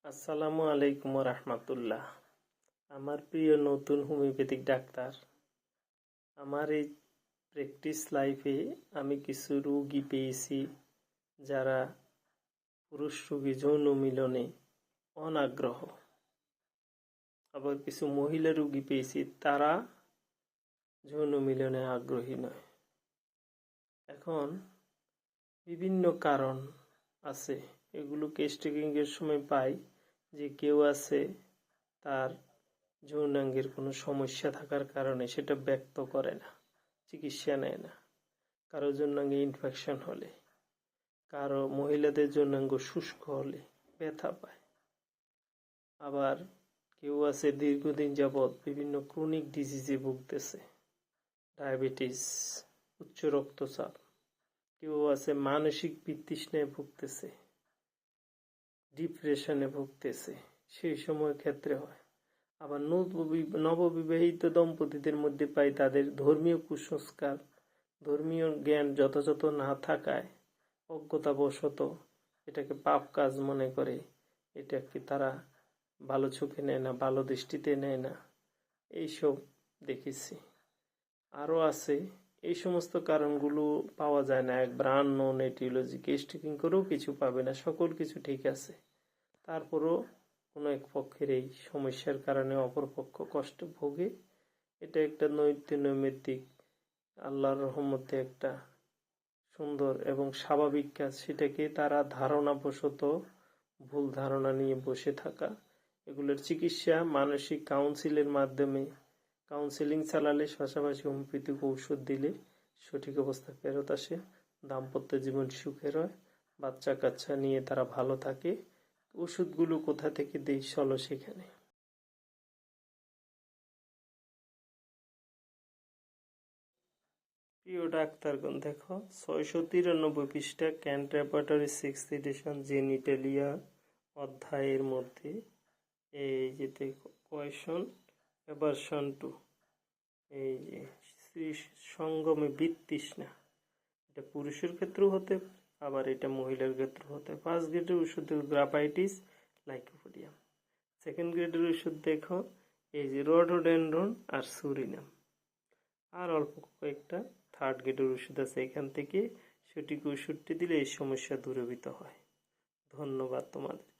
আসসালামু আলাইকুম রহমতুল্লাহ। আমার প্রিয় নতুন হোমিওপ্যাথিক ডাক্তার, আমার এই প্র্যাকটিস লাইফে আমি কিছু রোগী পেয়েছি যারা পুরুষ রোগী যৌন মিলনে অনাগ্রহ, আবার কিছু মহিলা রোগী পেয়েছি তারা যৌন মিলনে আগ্রহী নয়। এখন বিভিন্ন কারণ আছে, এগুলো কেস টেকিংয়ের সময় পাই যে কেউ আছে তার যৌনাঙ্গের কোনো সমস্যা থাকার কারণে সেটা ব্যক্ত করে না, চিকিৎসা নেয় না। কারো যৌনাঙ্গে ইনফেকশন হলে, কারো মহিলাদের যৌনাঙ্গ শুষ্ক হলে ব্যথা পায়। আবার কেউ আছে দীর্ঘদিন যাবৎ বিভিন্ন ক্রনিক ডিজিজে ভুগতেছে, ডায়াবেটিস, উচ্চ রক্তচাপ। কেউ আছে মানসিক বিতৃষ্ণায় ভুগতেছে, ডিপ্রেশনে ভুগতেছে, সেই সময় ক্ষেত্রে হয়। আবার নববিবাহিত দম্পতিদের মধ্যে পাই তাদের ধর্মীয় কুসংস্কার, ধর্মীয় জ্ঞান যথাযথ না থাকায় অজ্ঞতাবশত এটাকে পাপ কাজ মনে করে, এটাকে তারা ভালো চোখে নেয় না, ভালো দৃষ্টিতে নেয় না। এইসব দেখেছি। আরও আছে, এই সমস্ত কারণগুলো পাওয়া যায় না, একবার আননোন এটিওলজি, কেস টেকিং করেও কিছু পাবে না, সকল কিছু ঠিক আছে। তারপরও কোনো এক পক্ষের এই সমস্যার কারণে অপর পক্ষ কষ্ট ভোগে। এটা একটা নৈমিত্তিক আল্লাহর রহমতে একটা সুন্দর এবং স্বাভাবিক কাজ, সেটাকে তারা ধারণাবশত ভুল ধারণা নিয়ে বসে থাকা। এগুলোর চিকিৎসা মানসিক কাউন্সিলের মাধ্যমে, কাউন্সিলিং চালালে, পাশাপাশি হোমিওপ্যাথিক ঔষধ দিলে সঠিক অবস্থা ফেরত আসে, দাম্পত্য জীবন সুখের হয়, বাচ্চা কাচ্চা নিয়ে তারা ভালো থাকে। ওষুধগুলো কোথা থেকে দেই চলো সেখানে। প্রিয় ডাক্তারগণ, দেখো 693 পৃষ্ঠা can't repertory 6th addition genitalia অধ্যায়ের মধ্যে এই যে দেখো কোয়েশন ভার্সন 2, এই যে স্ত্রী সঙ্গমে বিতৃষ্ণা, এটা পুরুষের ক্ষেত্রেও হতে, আবার এটা মহিলার ক্ষেত্রে হতে। ফার্স্ট গ্রেডের ওষুধ গ্রাফাইটিস, লাইকোপোডিয়াম। সেকেন্ড গ্রেডের ওষুধ দেখো এই যে রডোডেনড্রন আর সুরিনাম। আর অল্প কয়েকটা থার্ড গ্রেডের ওষুধ আছে, এখান থেকে সঠিক ওষুধটি দিলে এই সমস্যা দূরীভূত হয়। ধন্যবাদ তোমাদের।